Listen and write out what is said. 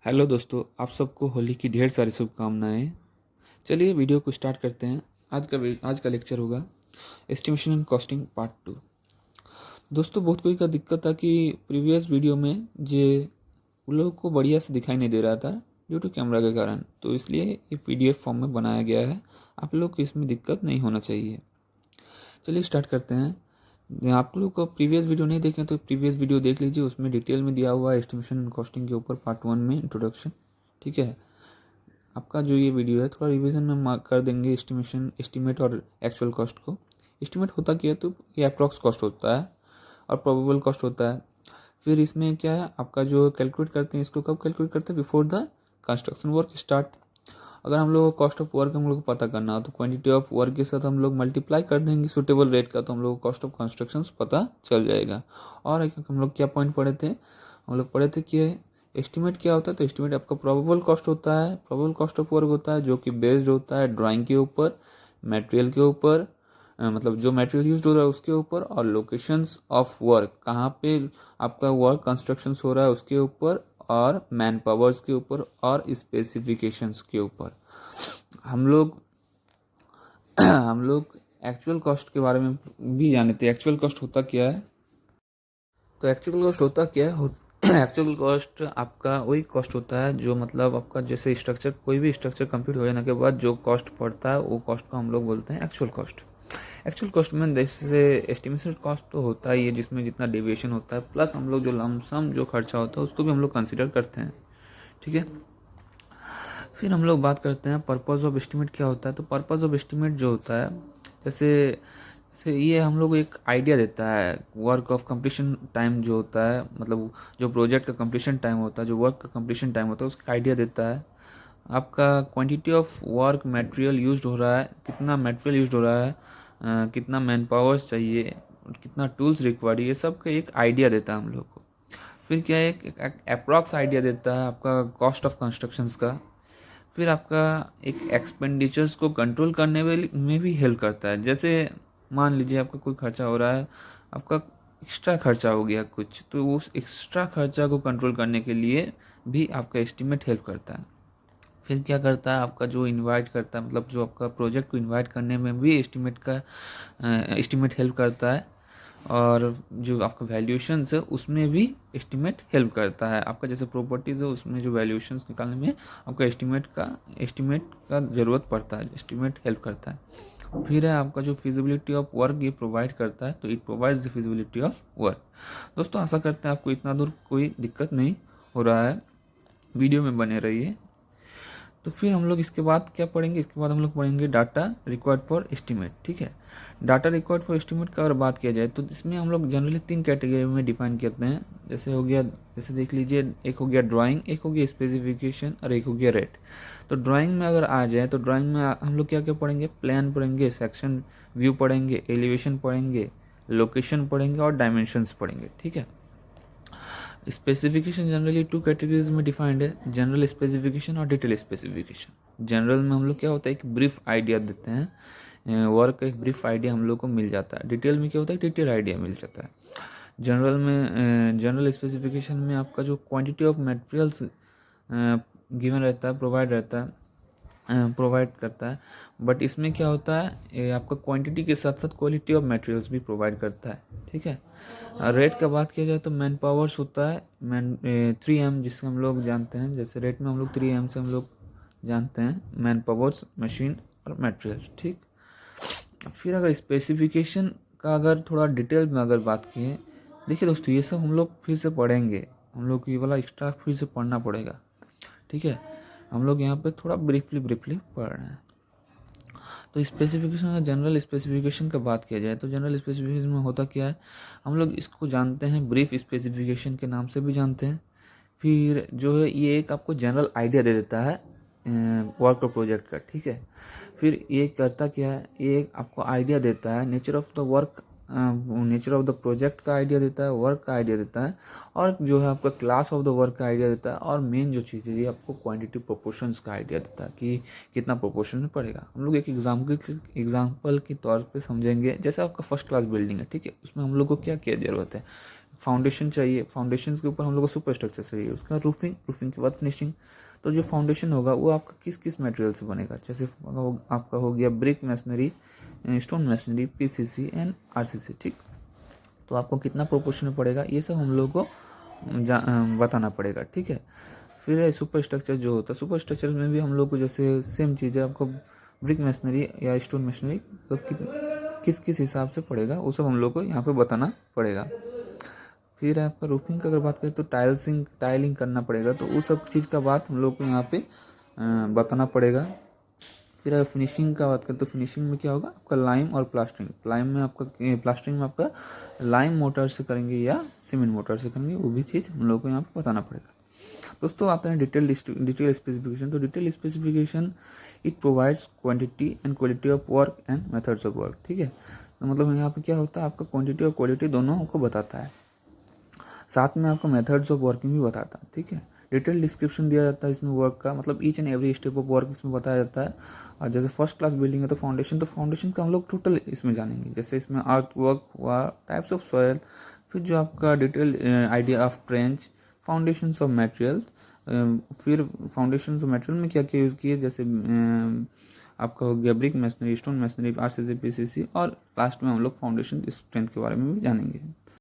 Hello दोस्तों, आप सबको होली की ढेर सारी शुभकामनाएं। चलिए वीडियो को स्टार्ट करते हैं। आज का लेक्चर होगा एस्टिमेशन एंड कॉस्टिंग पार्ट 2। दोस्तों, बहुत कोई का दिक्कत था कि प्रीवियस वीडियो में जे उन लोगों को बढ़िया से दिखाई नहीं दे रहा था ड्यू टू कैमरा के कारण, तो इसलिए ये PDF फॉर्म में बनाया गया है। आप लोग को इसमें दिक्कत नहीं होना चाहिए। चलिए स्टार्ट करते हैं। आप लोग को प्रीवियस वीडियो नहीं देखें तो प्रीवियस वीडियो देख लीजिए, उसमें डिटेल में दिया हुआ है एस्टिमेशन एंड कॉस्टिंग के ऊपर पार्ट 1 में इंट्रोडक्शन। ठीक है, आपका जो ये वीडियो है थोड़ा रिवीजन में कर देंगे एस्टिमेट और एक्चुअल कॉस्ट को। एस्टिमेट होता क्या है, तो ये अप्रॉक्स कॉस्ट होता है और प्रोबेबल कॉस्ट होता है। फिर इसमें क्या है, आपका जो कैलकुलेट करते हैं, इसको कब कैलकुलेट करते हैं? Before the construction work start. अगर हम लोग को कॉस्ट ऑफ वर्क हम लोग को पता करना हो तो क्वांटिटी ऑफ वर्क के साथ हम लोग मल्टीप्लाई कर देंगे सुटेबल रेट का, तो हम लोग को कॉस्ट ऑफ कंस्ट्रक्शन पता चल जाएगा। और एक हम लोग क्या पॉइंट पढ़े थे, हम लोग पढ़े थे कि एस्टिमेट क्या होता है। तो एस्टिमेट आपका प्रोबेबल कॉस्ट होता है, प्रोबेबल कॉस्ट ऑफ वर्क होता है, जो कि बेस्ड होता है ड्राइंग के ऊपर, मटेरियल के ऊपर, मतलब जो मटेरियल यूज हो रहा है उसके ऊपर, और लोकेशंस ऑफ वर्क, कहाँ पे आपका वर्क कंस्ट्रक्शन हो रहा है उसके ऊपर, और मैन पावर्स के ऊपर, और स्पेसिफिकेशंस के ऊपर। हम लोग हम लोग एक्चुअल कॉस्ट के बारे में भी जाने थे। एक्चुअल कॉस्ट होता क्या है? तो एक्चुअल कॉस्ट होता क्या है? एक्चुअल कॉस्ट आपका वही कॉस्ट होता है जो मतलब आपका जैसे स्ट्रक्चर, कोई भी स्ट्रक्चर कंप्लीट हो जाने के बाद जो कॉस्ट पड़ता है वो कॉस्ट को हम लोग बोलते हैं एक्चुअल कॉस्ट। एक्चुअल कॉस्ट में जैसे एस्टिमेशन कॉस्ट तो होता ही है जिसमें जितना डेविएशन होता है, प्लस हम लोग जो लमसम जो खर्चा होता है उसको भी हम लोग कंसिडर करते हैं। ठीक है, फिर हम लोग बात करते हैं पर्पज़ ऑफ एस्टिमेट क्या होता है। तो पर्पज़ ऑफ एस्टिमेट जो होता है, जैसे जैसे ये हम लोग एक आइडिया देता है वर्क ऑफ कंप्लीशन टाइम जो होता है, मतलब जो प्रोजेक्ट का कंप्लीशन टाइम होता है, जो वर्क का कंप्लीशन टाइम होता है उसका आइडिया देता है। आपका quantity of work material used हो रहा है, कितना मटेरियल यूज्ड हो रहा है, कितना मैन पावर्स चाहिए, कितना टूल्स रिक्वायर्ड, ये सब का एक आइडिया देता है हम लोग को। फिर क्या है, एक अप्रॉक्स आइडिया देता है आपका कॉस्ट ऑफ कंस्ट्रक्शंस का। फिर आपका एक एक्सपेंडिचर्स को कंट्रोल करने में भी हेल्प करता है। जैसे मान लीजिए आपका कोई खर्चा हो रहा है, आपका एक्स्ट्रा खर्चा हो गया कुछ, तो उस एक्स्ट्रा खर्चा को कंट्रोल करने के लिए भी आपका एस्टिमेट हेल्प करता है। फिर क्या करता है, आपका जो इनवाइट करता है, मतलब जो आपका प्रोजेक्ट को इनवाइट करने में भी एस्टिमेट हेल्प करता है। और जो आपका वैल्यूएशंस है उसमें भी एस्टिमेट हेल्प करता है। आपका जैसे प्रॉपर्टीज़ है उसमें जो वैल्यूएशंस निकालने में आपका एस्टिमेट का ज़रूरत पड़ता है, एस्टिमेट हेल्प करता है। फिर है आपका जो फिजिबिलिटी ऑफ वर्क ये प्रोवाइड करता है, तो it provides the feasibility of work. दोस्तों, आशा करते हैं आपको इतना दूर कोई दिक्कत नहीं हो रहा है, वीडियो में बने रहिए। तो फिर हम लोग इसके बाद क्या पढ़ेंगे, इसके बाद हम लोग पढ़ेंगे डाटा रिक्वायर्ड फॉर एस्टिमेट। ठीक है, डाटा रिक्वायर्ड फॉर एस्टिमेट का अगर बात किया जाए तो इसमें हम लोग जनरली 3 कैटेगरी में डिफाइन करते हैं। जैसे हो गया, जैसे देख लीजिए, एक हो गया ड्राइंग, एक हो गया स्पेसिफिकेशन, और एक हो गया रेट। तो ड्राइंग में अगर आ जाए तो ड्राइंग में हम लोग क्या क्या पढ़ेंगे, प्लान पढ़ेंगे, सेक्शन व्यू पढ़ेंगे, एलिवेशन पढ़ेंगे, लोकेशन पढ़ेंगे, और डायमेंशंस पढ़ेंगे। ठीक है, स्पेसिफिकेशन जनरली 2 कैटेगरीज में डिफाइंड है, जनरल स्पेसिफिकेशन और डिटेल स्पेसिफिकेशन। जनरल में हम लोग क्या होता है, एक ब्रीफ आइडिया देते हैं, वर्क का एक ब्रीफ आइडिया हम लोग को मिल जाता है। डिटेल में क्या होता है, डिटेल आइडिया मिल जाता है। जनरल में, जनरल स्पेसिफिकेशन में आपका जो क्वांटिटी ऑफ मटेरियल्स गिवन रहता है, प्रोवाइड करता है। बट इसमें क्या होता है, ये आपका क्वांटिटी के साथ साथ क्वालिटी ऑफ मटेरियल्स भी प्रोवाइड करता है। ठीक है, रेट का बात किया जाए तो मैन पावर्स होता है, 3M जिससे हम लोग जानते हैं। जैसे रेट में हम लोग 3M से हम लोग जानते हैं, मैन पावर्स, मशीन और मटेरियल। ठीक, फिर अगर स्पेसिफिकेशन का अगर थोड़ा डिटेल में अगर बात किए, देखिए दोस्तों, ये सब हम लोग फिर से पढ़ेंगे, हम लोग ये वाला एक्स्ट्रा फिर से पढ़ना पड़ेगा। ठीक है, हम लोग यहाँ पे थोड़ा ब्रीफली पढ़ रहे हैं। तो स्पेसिफिकेशन, अगर जनरल स्पेसिफिकेशन का बात किया जाए तो जनरल स्पेसिफिकेशन में होता क्या है, हम लोग इसको जानते हैं ब्रीफ स्पेसिफिकेशन के नाम से भी जानते हैं। फिर जो है ये एक आपको जनरल आइडिया दे देता है वर्क और प्रोजेक्ट का। ठीक है, फिर ये करता क्या है, ये एक आपको आइडिया देता है nature of the work, nature of the project का आइडिया देता है, वर्क का आइडिया देता है, और जो है आपका क्लास ऑफ द वर्क का आइडिया देता है, और मेन जो चीज़ है ये आपको क्वांटिटी प्रोपोर्शंस का आइडिया देता है कि कितना प्रोपोर्शन में पड़ेगा। हम लोग एक एग्जाम्पल के तौर पे समझेंगे। जैसे आपका फर्स्ट क्लास बिल्डिंग है, ठीक है, उसमें हम लोग को क्या क्या ज़रूरत है, फाउंडेशन चाहिए, फाउंडेशन के ऊपर हम लोग को सुपर स्ट्रक्चर चाहिए, उसका रूफिंग, रूफिंग के बाद फिनिशिंग। तो जो फाउंडेशन होगा वो आपका किस किस मटेरियल से बनेगा, जैसे आपका हो गया brick masonry, stone masonry, PCC and RCC, ठीक। तो आपको कितना प्रोपोर्शन में पड़ेगा ये सब हम लोग को बताना पड़ेगा, ठीक है। फिर सुपर स्ट्रक्चर जो होता है, सुपर स्ट्रक्चर में भी हम लोग को जैसे सेम चीज़ है, आपको ब्रिक मशीनरी या स्टोन मशीनरी तो किस किस हिसाब से पड़ेगा वो सब हम लोग को यहाँ पे बताना पड़ेगा। फिर आपका रूफिंग का अगर बात करें तो टाइलिंग करना पड़ेगा, तो वो सब चीज़ का बात हम लोग को यहाँ पे बताना पड़ेगा। फिर अगर फिनिशिंग का बात करें तो फिनिशिंग में क्या होगा, आपका लाइम और प्लास्टरिंग। प्लास्टरिंग में आपका लाइम मोटर से करेंगे या सीमेंट मोटर से करेंगे, वो भी चीज़ हम लोग को यहाँ पे बताना पड़ेगा। दोस्तों आते हैं डिटेल स्पेसिफिकेशन। तो detail specification it provides quantity and quality of work and methods of work, ठीक है। तो मतलब यहाँ पे क्या होता है, आपका क्वांटिटी और क्वालिटी दोनों आपको बताता है, साथ में आपको मेथड्स ऑफ वर्किंग भी बताता है, ठीक है। डिटेल डिस्क्रिप्शन दिया जाता है इसमें वर्क का, मतलब each and every step of work इसमें बताया जाता है। और जैसे फर्स्ट क्लास बिल्डिंग है तो फाउंडेशन का हम लोग टोटल इसमें जानेंगे, जैसे इसमें आर्ट वर्क हुआ, टाइप्स ऑफ सॉयल, फिर जो आपका detail idea of trench, foundations of materials, फिर फाउंडेशंस ऑफ मटेरियल में क्या क्या यूज़ किए, जैसे आपका हो गया brick masonry, stone masonry, RCC, PCC, और लास्ट में हम लोग फाउंडेशन स्ट्रेंथ के बारे में भी जानेंगे।